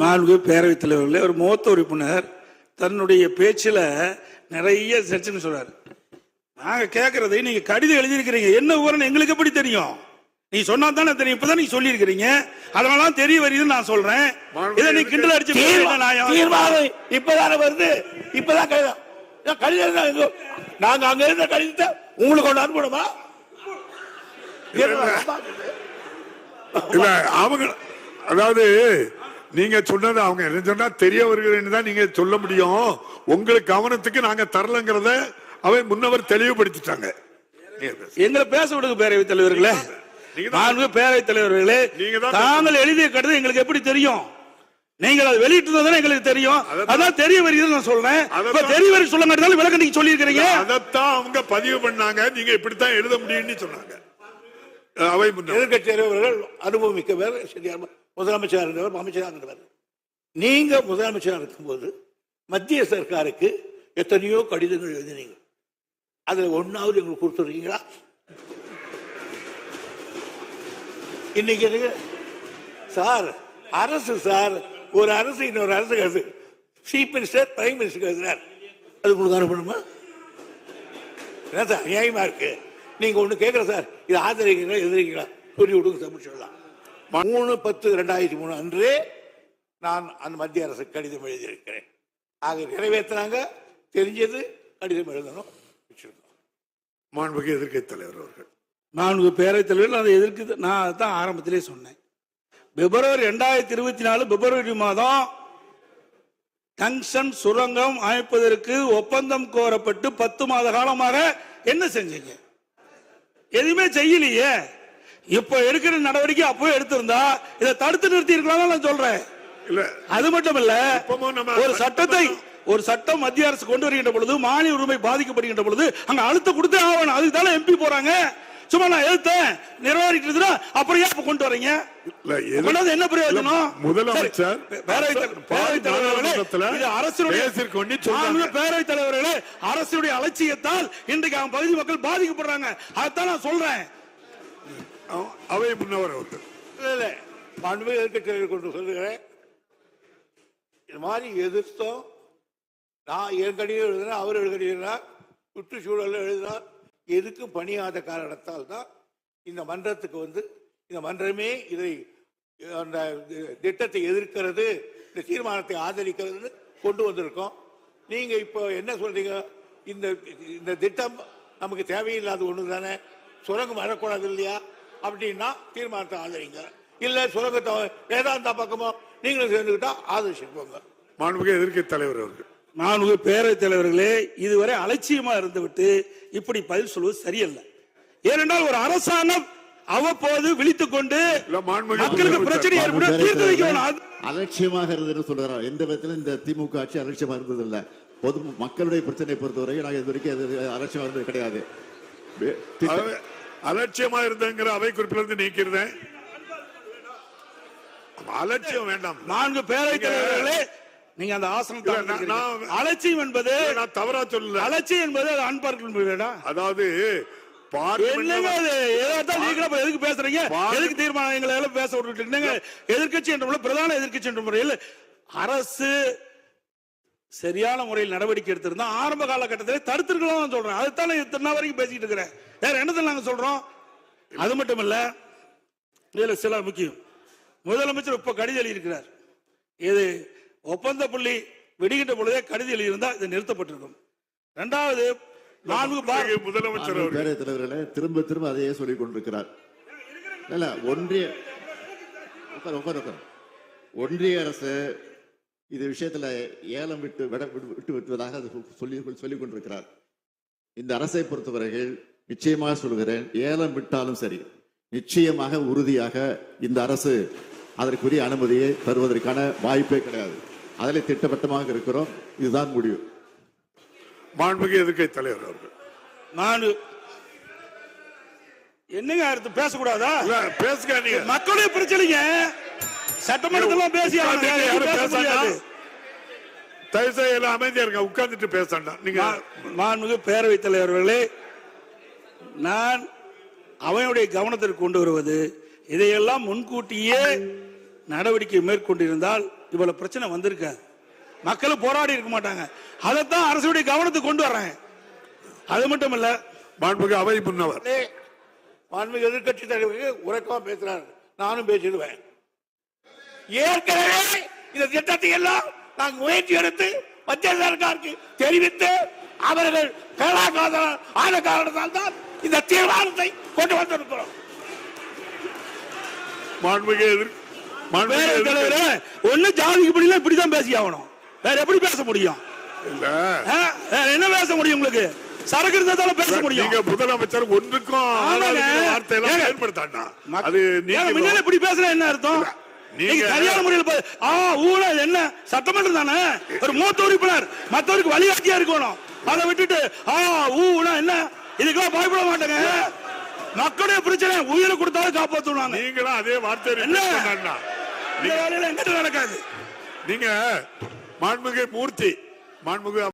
மாண்பு பேரவைத் தலைவர்களே, ஒரு மூத்த உறுப்பினர் தன்னுடைய பேச்சில் நிறைய செக்ஷன் சொல்றாரு. நாங்க கேட்கறதை நீங்க கடிதம் எழுதியிருக்கிறீங்க, என்ன விவரம் எங்களுக்கு எப்படி தெரியும்? நீ சொன்னா தானே தெரியும். இப்பதான் நீங்க சொல்லி இருக்கிறீங்க, அதனால தெரிய வருதுன்னு நான் சொல்றேன். இதை நீ கிண்டல் அடிச்சு இப்பதானே வருது, இப்பதான் கடிதம் நாங்க அங்க இருந்த கடிதத்தை உங்களுக்கு கொண்டு அனுப்பணுமா? இல்ல அவங்க, அதாவது நீங்க சொன்னது அவங்க என்ன சொன்னா தெரிய வருகிறேன்னு தான் நீங்க சொல்ல முடியும். உங்களுக்கு கவனத்துக்கு நாங்க தரலங்கிறத அவை முன்னவர் தெளிவுபடுத்திட்டாங்க. எங்களை பேச விடுங்க பேரவைத் தலைவர்களே. பேரவைத் தலைவர்களே, தாங்கள் எழுதிய கடிதம் எங்களுக்கு எப்படி தெரியும்? நீங்கள் அதை வெளியிட்டு எங்களுக்கு தெரியும். அதான் தெரிய வருகிறது நான் சொல்றேன். தெரிய வரி சொல்ல விளக்கம் நீங்க சொல்லி இருக்கிறீங்க. அதைத்தான் அவங்க பதிவு பண்ணாங்க. நீங்க இப்படித்தான் எழுத முடியும்னு சொன்னாங்க. அவை எதிர்கட்சி தலைவர்கள் அனுபவமிக்கவர், முதலமைச்சர் இருந்தவர், அமைச்சராக இருந்தவர். நீங்க முதலமைச்சராக இருக்கும்போது மத்திய சர்க்காருக்கு எத்தனையோ கடிதங்கள் எழுதினீங்க. அதுல ஒன்னாவது எங்களுக்கு கொடுத்துருக்கீங்களா? இன்னைக்கு சார் அரசு சார் ஒரு அரசு இன்னொரு அரசு சீஃப் மினிஸ்டர் பிரைம் மினிஸ்டர் எழுதினார், அது உங்களுக்கு அனுப்பணுமா? என்ன சார் நியாயமா இருக்கு? நீங்க ஒண்ணு கேட்கற சார், இது ஆதரிக்கிறீங்களா எதிர்க்கிறீங்களா சொல்லி விடுங்க. சொல்லலாம் 3/10/2003 அன்றே நான் அந்த மத்திய அரசு கடிதம் எழுதியிருக்கிறேன். ஆக நிறைவேற்றினாங்க, தெரிஞ்சது கடிதம் எழுதணும். மாண்புமிகு எதிர்க்கட்சி தலைவர் அவர்கள், மாண்புமிகு பேரவைத் தலைவர், அதை எதிர்க்கு நான் தான் ஆரம்பத்திலே சொன்னேன். பிப்ரவரி 2024 பிப்ரவரி மாதம் டங்ஸ்டன் சுரங்கம் அமைப்பதற்கு ஒப்பந்தம் கோரப்பட்டு 10 மாத காலமாக என்ன செஞ்சீங்க? எதுவுமே செய்யலையே. இப்ப எடுக்கிற நடவடிக்கை அப்போ எடுத்திருந்தா இதை தடுத்து நிறுத்தி இருக்கலாம் நான் சொல்றேன். அது மட்டும் இல்ல, ஒரு சட்டம் மத்திய அரசு கொண்டு வருகின்ற பொழுது மாநில உரிமை பாதிக்கப்படுகின்ற பொழுது அங்க அழுத்தம் கொடுத்தே ஆகணும். அதுக்கு தானே எம்பி போறாங்க. சும்மா நான் எழுத்தேன் நிறைவேறிட்டு அப்புறம் ஏன் கொண்டு வரீங்க? என்ன பிரயோஜனம்? முதலமைச்சர் பேரவைத் தலைவர்களே, அரசுடைய அலட்சியத்தால் இன்றைக்கு அவன் பகுதி மக்கள் பாதிக்கப்படுறாங்க. அதைத்தான் நான் சொல்றேன். அவை முன்னவர் கொண்டு சொல்லுகிறேன். இது மாதிரி எதிர்த்தோம். நான் என் கடிதம் எழுதினா, அவர் எழுதினார், சுற்றுச்சூழல் எழுதினார். எதுக்கும் பணியாத காரணத்தால் தான் இந்த மன்றத்துக்கு வந்து இந்த மன்றமே இதை அந்த திட்டத்தை எதிர்க்கிறது, இந்த தீர்மானத்தை ஆதரிக்கிறது கொண்டு வந்திருக்கோம். நீங்க இப்போ என்ன சொல்றீங்க? இந்த திட்டம் நமக்கு தேவையில்லாத ஒண்ணு தானே, சுரங்கம் வரக்கூடாது இல்லையா அப்படின்னா தீர்மானத்தை ஆதரிங்க. இல்ல சுரங்கத்தை வேதாந்தா பக்கமோ நீங்களும் சேர்ந்துக்கிட்டா ஆதரிச்சுக்கோங்க. மாண்புமிகு எதிர்க்கட்சி தலைவர் அவர்கள், மாண்புமிகு பேரவைத் தலைவர்களே, இதுவரை அலட்சியமா இருந்துவிட்டு இப்படி பதில் சொல்வது சரியல்ல. ஏனென்றால் ஒரு அரசாங்கம் அவ்வப்போது விழித்துக் கொண்டு மக்களுக்கு பிரச்சனை ஏற்படும் தீர்த்து வைக்கணும். அலட்சியமாக இருந்தது சொல்றாரு. எந்த விதத்திலும் இந்த திமுக ஆட்சி அலட்சியமா இருந்தது இல்ல. பொது மக்களுடைய பிரச்சனை பொறுத்தவரை நாங்கள் இது வரைக்கும் அலட்சியமா இருந்தது கிடையாது. அலட்சியமா இருந்தங்கிற அவை குறிப்பிலிருந்து நீக்கிறேன். அலட்சியம் வேண்டாம். 4 பேரவைத் தலைவர்களே, நீங்க அந்த ஆசனம் அலட்சியம் என்பது நான் தவறா சொல்லல. அலட்சியம் என்பது அன்பார்க்க, அதாவது எதுக்கு பேசுறீங்க? எதுக்கு தீர்மானங்களை எல்லாம் பேச விட்டுட்டு எதிர்கட்சி என்ற பிரதான எதிர்கட்சி என்ற முறையில் அரசு சரியான முறையில் நடவடிக்கை எடுத்திருந்தா ஆரம்ப காலகட்டத்தில் தடுத்திருக்கலாம் சொல்றேன். அதுதான் இத்தனை வரைக்கும் பேசிட்டு இருக்கிறேன். வேற என்னதான் நாங்க சொல்றோம்? அது மட்டும் இல்ல, இதுல சில முக்கியம். முதலமைச்சர் இப்ப கடிதம் எழுதியிருக்கிறார். இது ஒப்பந்த புள்ளி விடுகின்ற பொழுதே கடிதம் எழுதியிருந்தா இது நிறுத்தப்பட்டிருக்கும். இரண்டாவது, முதலமைச்சர் பேரவைத் தலைவர்களே திரும்ப திரும்ப அதையே சொல்லிக் கொண்டிருக்கிறார். ஒன்றிய அரசு இது விஷயத்துல ஏலம் விட்டு விட்டுவதாக சொல்லிக் கொண்டிருக்கிறார். இந்த அரசை பொறுத்தவரையில் நிச்சயமாக சொல்கிறேன், ஏலம் விட்டாலும் சரி, நிச்சயமாக உறுதியாக இந்த அரசு அதற்குரிய அனுமதியை தருவதற்கான வாய்ப்பே கிடையாது. அதில் திட்டவட்டமாக இருக்கிறோம். இதுதான் முடிவு. மாண்புமிகு எதிர்க்கட்சி தலைவர் அவர்கள், நான் என்னங்க அடுத்து பேசக்கூடாதா? பேசுங்க. நீங்க மக்களுடைய பிரச்சனைங்க சட்டமன்றத்தில் பேசி தயவுசெய்து அமைதியா இருங்க, உட்கார்ந்துட்டு பேசண்டா. நீங்க மாண்புமிகு பேரவைத் தலைவர்களே, நான் அவையுடைய கவனத்திற்கு கொண்டு வருவது, இதையெல்லாம் முன்கூட்டியே நடவடிக்கை மேற்கொண்டிருந்தால் இவ்வளவு பிரச்சனை வந்திருக்க, மக்கள் போராடி இருக்க மாட்டாங்க. அதைத்தான் அரசுடைய கவனத்துக்கு கொண்டு வர்றாங்க. அது மட்டும் இல்ல, மாண்புமிகு அவை முன்னவர் மாண்புமிகு எதிர்க்கட்சி தலைவருக்கு உறக்கமா பேசுறாரு, நானும் பேசிடுவேன். ஏற்கனவே இந்த திட்டத்தை எல்லாம் நாங்கள் முயற்சி எடுத்து மத்திய சர்க்காருக்கு தெரிவித்து அவர்கள் ஆன காரணத்தால் தான் இந்த தீர்மானத்தை கொண்டு வந்திருக்கிறோம். மாண்புமிகு ஒண்ணு ஜாதிக்கு படியல இப்படிதான் பேசி ஆகணும், வேற எப்படி பேச முடியும்? என்ன பேச முடியும்? உங்களுக்கு சரக்கு இருந்தாலும் பேச முடியும். நீங்க முதலமைச்சர் ஒன்றுக்கும் வார்த்தையெல்லாம் பயன்படுத்தாண்டா. அது நீங்க இப்படி பேசுற என்ன அர்த்தம்? நீங்க சரியான முறையில் ஊழல் என்ன சட்டமன்றம் தானே, ஒரு மூத்த உறுப்பினர் மற்றவருக்கு வழிகாட்டியா இருக்கணும். அதை விட்டுட்டு ஊழல் என்ன, இதுக்கெல்லாம் பயப்பட மாட்டேங்க. மக்களுடைய பிரச்சனை உயிரை கொடுத்தாலும் காப்பாற்றுவாங்க. நீங்களும் அதே வார்த்தை என்ன எங்கிட்ட நடக்காது. நீங்க மாண்புமிகு மூர்த்தி, மாண்புமிகு